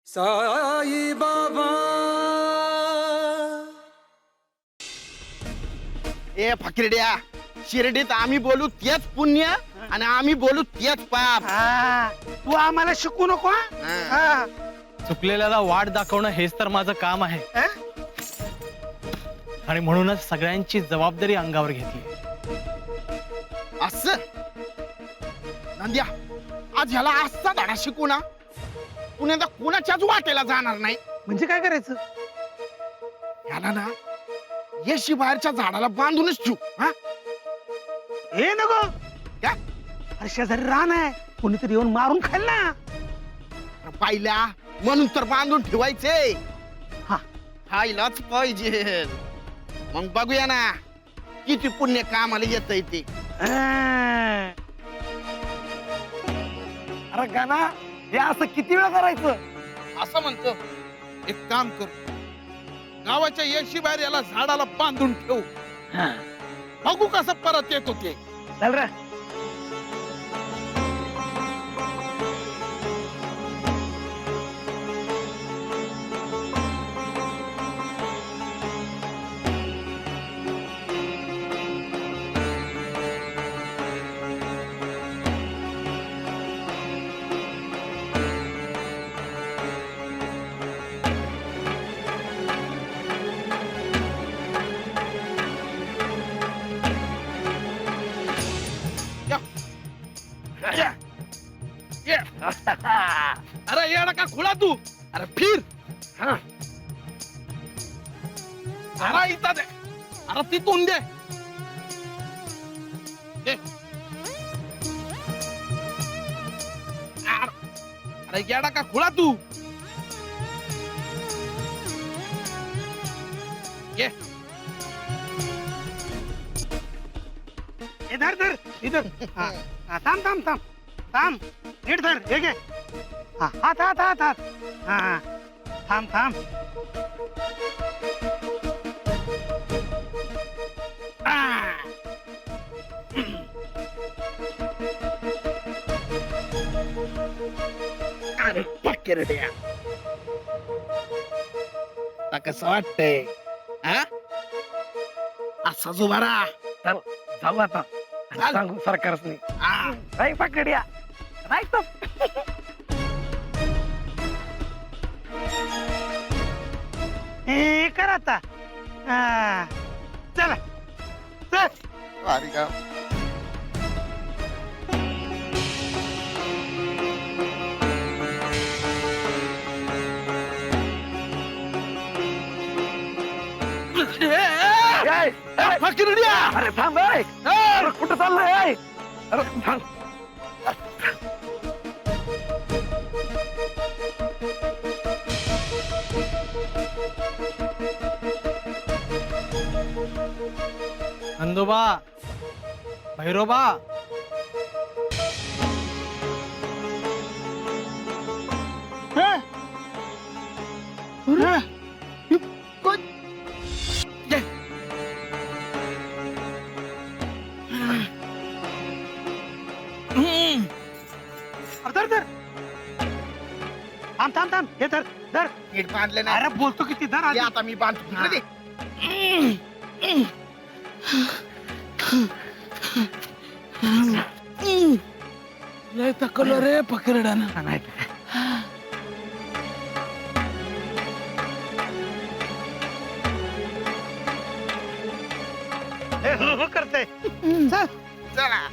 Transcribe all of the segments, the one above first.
साई बाबा ए फकिरड्या, शिर्डीत आम्ही बोलू तेच पुण्य आणि आम्ही बोलू तेच पाप. तू आम्हाला शिकू नको हा? चुकलेल्याला वाट दाखवणं हेच तर माझं काम आहे आणि म्हणूनच सगळ्यांची जबाबदारी अंगावर घेतली. असं नंद्या, आज ह्याला असा धडा शिकू ना, पुण्याला कुणाच्याच वाटेला जाणार नाही. म्हणजे काय करायचं? ह्याला ना येशी बाहेरच्या झाडाला बांधूनच ठेवू. हा, हे नको क्या? अरे शेजारी रान आहे, कोणीतरी येऊन मारून खाईल ना. पाहिल्या म्हणून तर बांधून ठेवायचे. हा. खायलाच पाहिजे. मग बघूया ना किती पुण्य कामाला येत ते. अरे गाना, हे असं किती वेळा करायचं? असं म्हणतो, एक काम कर, गावाच्या येशी बाहेर याला झाडाला बांधून ठेवू. बघू कसं परत येतो ते. चल रे. अरे येडा का खुळा तू, अरे फिर. अरे इथं दे, अरे तिथून दे. दे. अरे येडा का खुळा तू. ये. धर धर इधर. थांब थांब थांब थांब. नीट धर. हे घे. हात हात हात हात. हा, थांब थांब. अरे फकिरड्या, कसं वाटतंय? हा, असाच उभा राहा. जाऊ आता. सांगू सरकारच नाही. नाही पकड्या नाही तो. हे कर आता. चला चल. अरे का फकिरड्या, अरे थांब. अरे कुठं चाललंय? अरे थांब. नंदोबा, भैरोबा, धर धर. थांब थांब थांब. हे धर धर. नीट बांधले नाही. अरे बोलतो किती धर आधी. आता मी बांधतो. इकडे दे. लय तकलो रे फकिरड्यानं. नाही. हो करते. चला.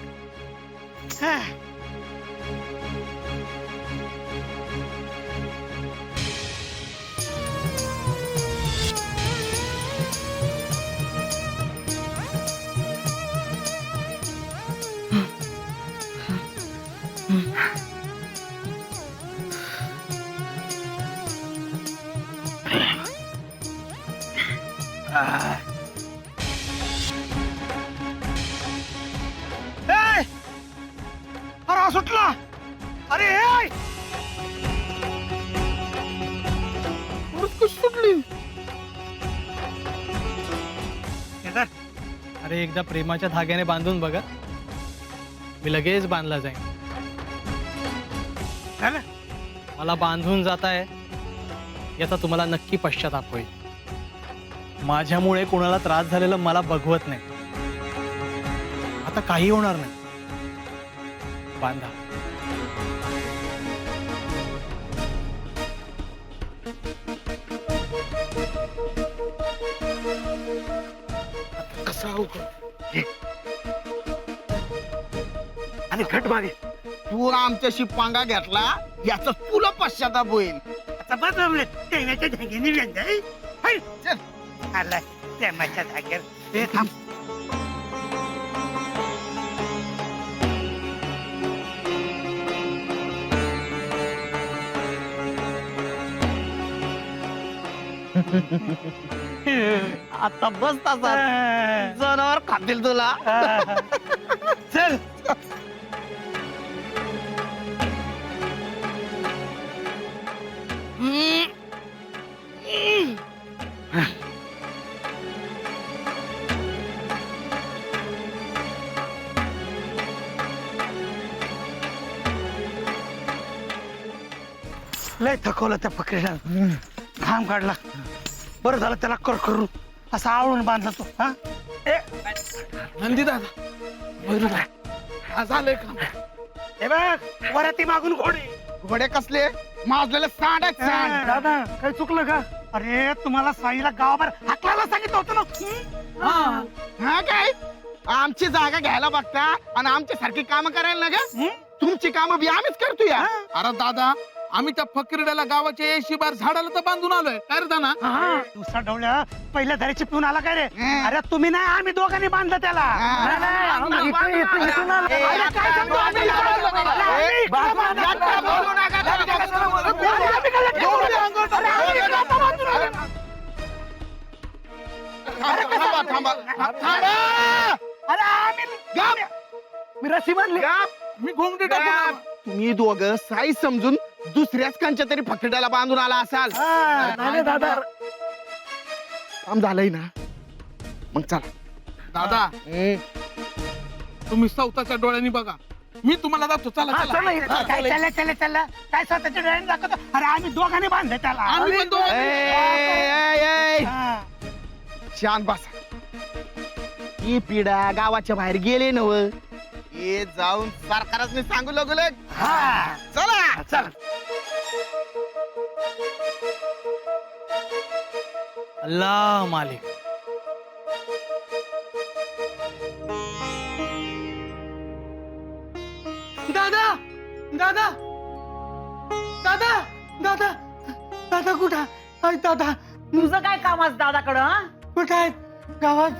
अरे सुटला. अरे सुटली. अरे एकदा प्रेमाच्या धाग्याने बांधून बघा, मी लगेच बांधला जाईन. झालं? मला बांधून जाताय याचा तुम्हाला नक्की पश्चाताप होईल. माझ्यामुळे कोणाला त्रास झालेला मला बघवत नाही. आता काही होणार नाही. बांधा. कसं अवघड. आणि घट मागे. तू आमच्याशी पंगा घेतला याचा तुला पश्चाताप होईल. आता बस आपले प्रेमाच्या धाग्याने वेंदाय. हाय, चल. आला प्रेमाच्या धाग्यावर. ए थांब. आता बस तसा जनावर खातील तुला. चल. लय थकवलं त्या फकीरा. घाम काढला. बरं झालं त्याला कर करून असं आवळून बांधला तो. हा नंदी दादा झालंय काम. हे बघ वराती मागून घोडे. घोडे कसले माजलेले सांड आहेत, सांड. दादा काही चुकलं का? अरे तुम्हाला साईला गावाबाहेर हाकलायला सांगितलं होतं ना. हा काय आमची जागा घ्यायला बघता आणि आमच्या सारखी काम करायला ना ग. तुमची कामं बी आम्हीच करतो या. अरे दादा आम्ही त्या फकीरड्याला गावाच्या येशी बार झाडाला तर बांधून आलोय. काय रे दाना? दुसरा डवल्या पहिल्या धरीची पिऊन आला काय रे? अरे तुम्ही नाही आम्ही दोघांनी बांधलं त्याला. नाही, नाही, आम्ही इथून आलो. अरे, काय सांगतो आम्ही? ए, बाबा, जास्त बोलू नका. थांबा, थांबा, थांबा. अरे आम्ही मी रशी बांधली. मी घोंगडी टाकून तुम्ही दोघं साई समजून दुसऱ्याच कांच्या तरी फकीड्याला बांधून आला असाल. नाही दादा. काम झालंय ना मग चला. दादा तुम्ही स्वतःच्या डोळ्यांनी बघा. मी तुम्हाला दाखवतो. चला चला. चला काय स्वतःच्या डोळ्याने दाखवतो. अरे आम्ही दोघांनी बांधलं त्याला. आम्ही पण दोघं- हा. शांत बसा. ही पिढा गावाच्या बाहेर गेले नव. हे जाऊन सरकारच सांगू लागलो. हा. चला चल. अल्लाह मालिक. दादा दादा दादा दादा दादा कुठं आहे? दादा तुझं काय काम आज दादाकडं हा? कुठं आहेत? गावात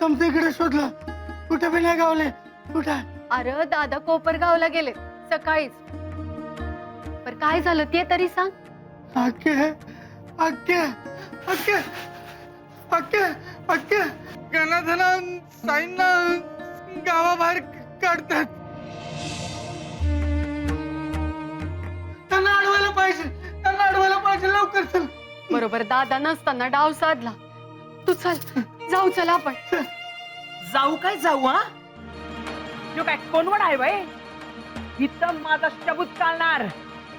समतीकडे शोधलं. कुठं बी नाही गावले. कुठं आहे? अरे दादा कोपरगावला गेले सकाळीच. पर काय झालं ते तरी सांग. अक्के अक्के अक्के अक्के अक्के गणाधना साईंना गावाबाहेर काढतात. त्यांना अडवायला पाहिजे. त्यांना अडवायला पाहिजे. लवकर चल. बरोबर दादा नसताना डाव साधला. तू चल जाऊ. चल आपण. जाऊ काय जाऊ हा? तो काय कोणवड आहे बाई? इथं माझा शबूत चालणार.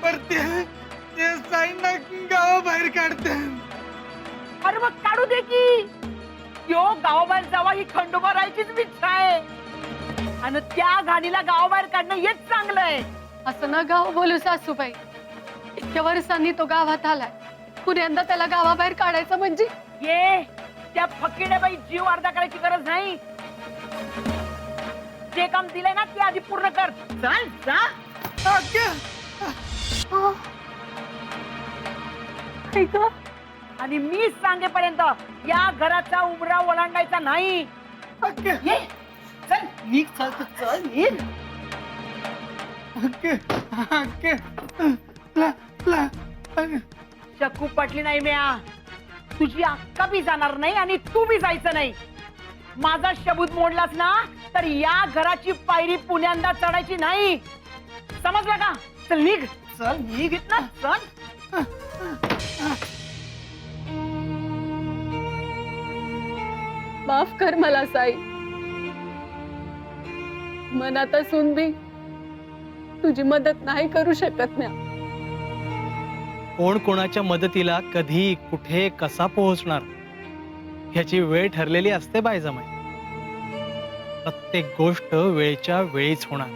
पर ते साईंना गावाबाहेर काढतात. अरे मग काढू दे की. त्यो गावाबाहेर जावा ही खंडोबा राहायचीच इच्छा आहे. आणि त्या घाणीला गावाबाहेर काढणं हेच चांगलं आहे. असं ना गाव बोलू सासूबाई. इतक्या वर्षांनी तो गावात आलाय. पुण्यांदा त्याला गावाबाहेर काढायचं म्हणजे ये त्या फकीड्या बाई जीव अर्धा करायची गरज नाही. जे काम दिलंय ना ते आधी पूर्ण कर. चल जा. आणि मी सांगेपर्यंत या घराचा उमरा ओलांडायचा नाही. ये चल निघ. चल तू चल निघ. शकू पटली नाही म्या. तुझी अक्का बी जाणार नाही आणि तू बी जायचं नाही. माझा शबूत मोडलास ना तर या घराची पायरी पुण्यांदा चढायची नाही. समजलं का? चल निघ. चल निघ ना. चल. माफ कर मला साई. मनात असून बी तुझी मदत नाही करू शकत म्या. कोण कोणाच्या मदतीला कधी कुठे कसा पोहोचणार ह्याची वेळ ठरलेली असते बायजामाई. प्रत्येक गोष्ट वेळच्या वेळीच होणार.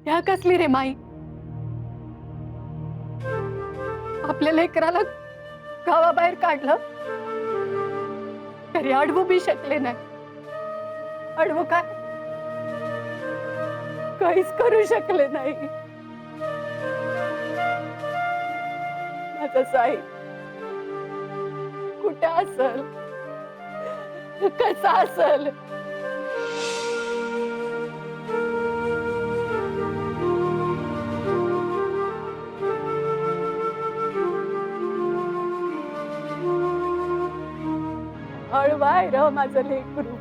ह्या कसली रे माई? आपल्या लेकराला गावाबाहेर काढलं तरी अडवू बी शकले नाही. अडवू काय? काहीच करू शकले नाही. माझा साई कुठे असल, कसा असल? हळवाय र माझं लेकरू.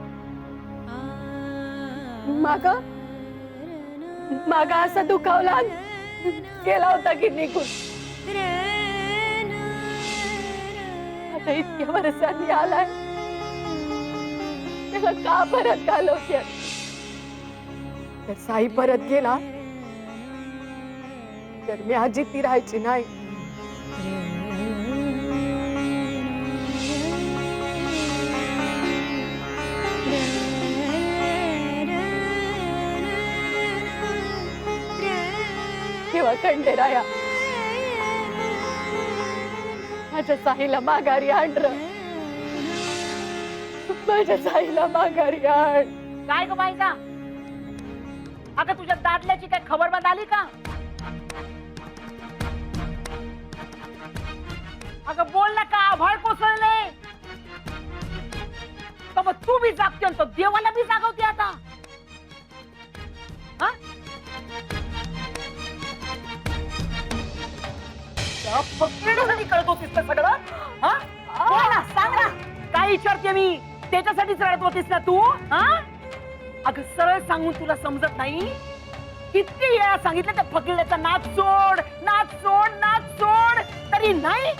माग असा दुखावला गेला होता की निघून. आता इतक्या वर्षांनी आलाय, त्याला का परत घालवते? तर साई परत गेला तर मी अजिती राहायची नाही. किंवा खंडेराया माझ्या साईला माघारी आण र. माझ्या साईला माघारी आण. काय ग बाईचा? अगं तुझ्या दादल्याची काय खबरबात आली का? अगं बोल ना, का आभाळ कोसळले? तर मग तू बी जागते आणि तो देवाला बी जागवते आता. हा? फकीरडीसाठी कळत होतीस का सगळं? हा? बोल ना, सांग ना. काय विचारते मी? त्याच्यासाठीच रडत होतीस ना तू? हा? अगं सरळ सांगून तुला समजत नाही? किती वेळा सांगितलं त्या फकीरड्याचा नाच सोड, नाच सोड, नाच सोड, तरी नाही.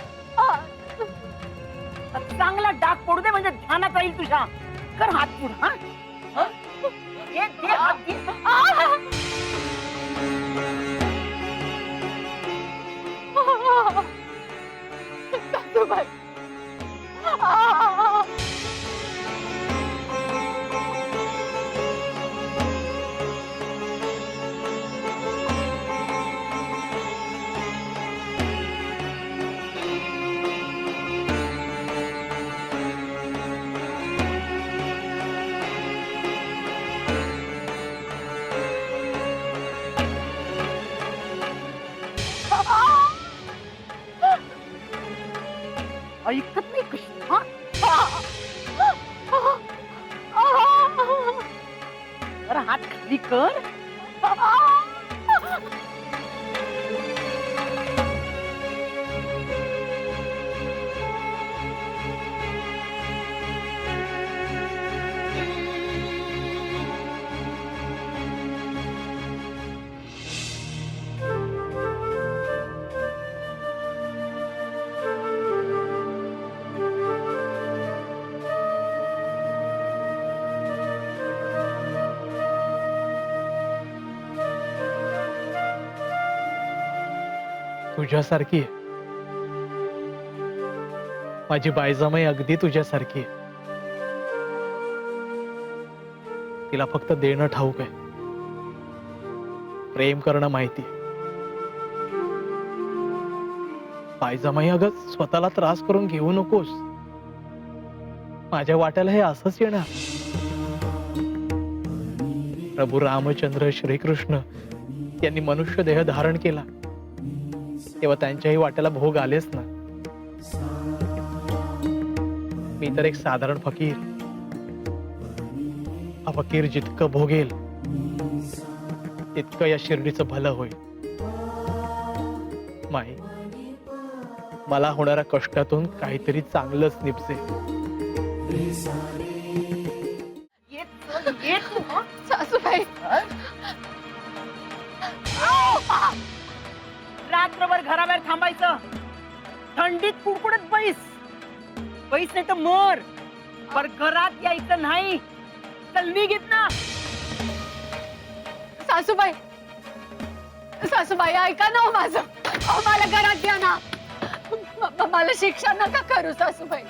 चांगला डाग पडू दे म्हणजे ध्यानात राहील तुझ्या. कर हात पुढ. हा? दे, दे हात, दे. सासूबाई. ऐकत नाही कशी? हा? जरा हात खाली कर. तुझ्यासारखी आहे माझी बायजामाई, अगदी तुझ्यासारखी आहे. तिला फक्त देणं ठाऊक आहे, प्रेम करणं माहिती. बायजामाई, अगं स्वतःला त्रास करून घेऊ नकोस. माझ्या वाट्याला हे असंच येणार. प्रभू रामचंद्र श्रीकृष्ण यांनी मनुष्य देह धारण केला तेव्हा त्यांच्याही वाट्याला भोग आलेच ना. मी तर एक साधारण फकीर. हा फकीर जितकं भोगेल तितकं या शिर्डीचं भलं होईल. माई, मला होणाऱ्या कष्टातून काहीतरी चांगलंच निपजे. सासूबाई. रात्रभर घराबाहेर थांबायचं, थंडीत कुडकुडत बैस. बैस नाही तर मर, पर घरात यायचं नाही. चल निघित ना. सासूबाई, सासूबाई ऐका ना हो माझं. अहो मला घरात घ्या ना. मला शिक्षा नका करू सासूबाई.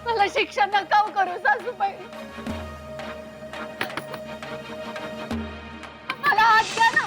मला शिक्षा नका करू सासूबाई. मला हात द्या ना.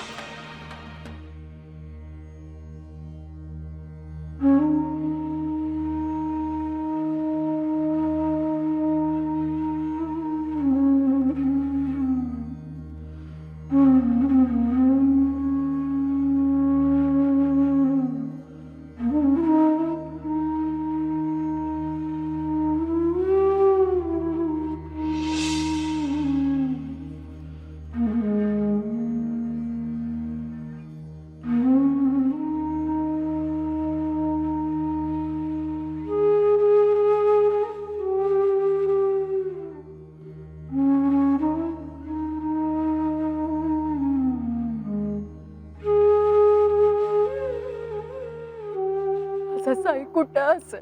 साई कुठं असेल,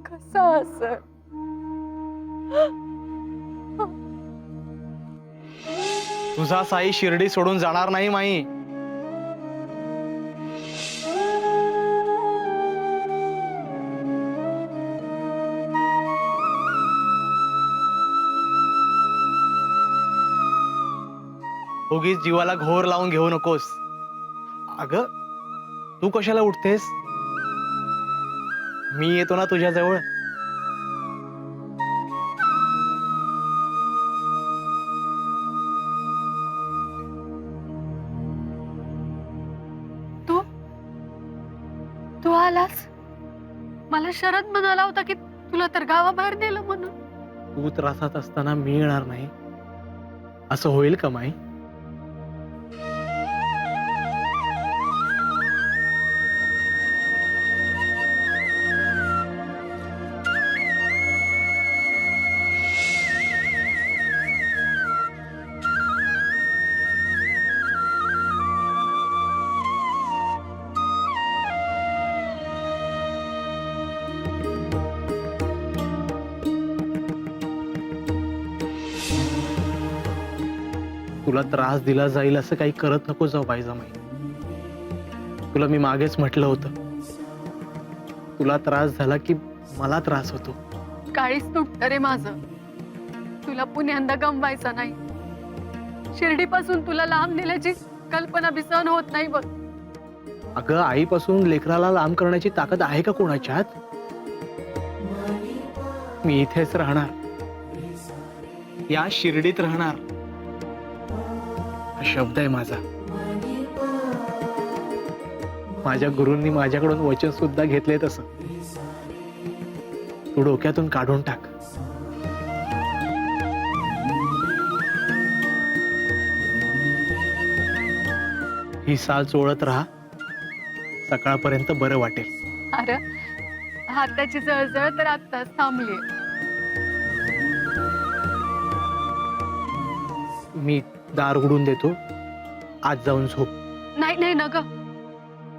कसा असेल? तुझा साई शिर्डी सोडून जाणार नाही माई. उगीच जीवाला घोर लावून घेऊ नकोस. अगं तू कशाला उठतेस? मी येतो ना तुझ्या जवळ. तू तू आलास. मला शरद म्हणाला होता की तुला तर गावाबाहेर नेलं म्हणून. तू त्रासात असताना मी येणार नाही असं होईल का माई? तुला त्रास दिला जाईल असं काही करत नको जाऊ बाईजामाई. तुला मी मागेच म्हटलं होतं, तुला त्रास झाला की मला त्रास होतो. काळीच तुटतं रे माझं. तुला पुण्यांदा गमवायचा नाही. शिर्डीपासून तुला लांब नेल्याची कल्पना बी सहन होत नाही बघ. अगं आईपासून लेकराला लांब करण्याची ताकद आहे का कोणाच्यात? मी इथेच राहणार, या शिर्डीत राहणार. हा शब्द आहे माझा. माझ्या गुरूंनी माझ्याकडून वचन सुद्धा घेतले तसं. तू डोक्यातून काढून टाक. ही साल चोळत राहा, सकाळपर्यंत बरं वाटेल. अरे हाताची जळजळ तर आत्ताच थांबली. मी दार उघडून देतो, आज जाऊन झोप. नाही नाही न ग.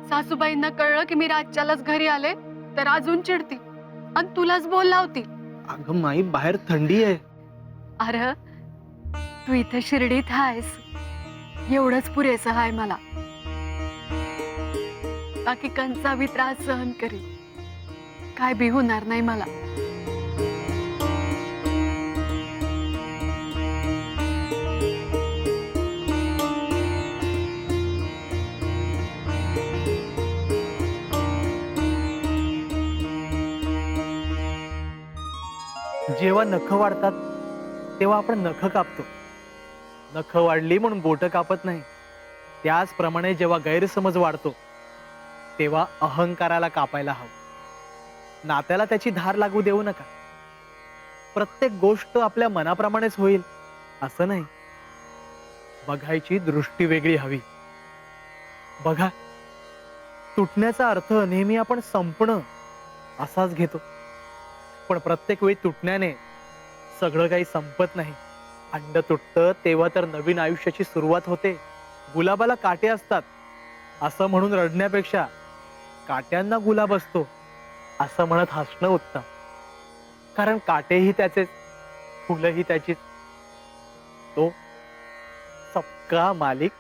सासूबाईंना कळलं की मी रातच्यालाच घरी आले तर अजून चिडती आणि तुलाच बोल लावती. अगं माई, बाहेर थंडी आहे. अरे तू इथे शिर्डीत आहेस एवढंच पुरेसं आहे मला. बाकी कंचा बी त्रास सहन करी, काय बी होणार नाही मला. जेव्हा नख वाढतात तेव्हा आपण नख कापतो. नख वाढली म्हणून बोट कापत नाही. त्याचप्रमाणे जेव्हा गैरसमज वाढतो तेव्हा अहंकाराला कापायला हवं. नात्याला त्याची धार लागू देऊ नका. प्रत्येक गोष्ट आपल्या मनाप्रमाणेच होईल असं नाही. बघायची दृष्टी वेगळी हवी. बघा, तुटण्याचा अर्थ नेहमी आपण संपणं असाच घेतो, पण प्रत्येक वेळी तुटण्याने सगळं काही संपत नाही. अंड तुटतं तेव्हा तर नवीन आयुष्याची सुरुवात होते. गुलाबाला काटे असतात असं म्हणून रडण्यापेक्षा काट्यांना गुलाब असतो असं म्हणत हसणं उत्तम, कारण काटेही त्याचेच, फुलंही त्याचीच. तो सबका मालिक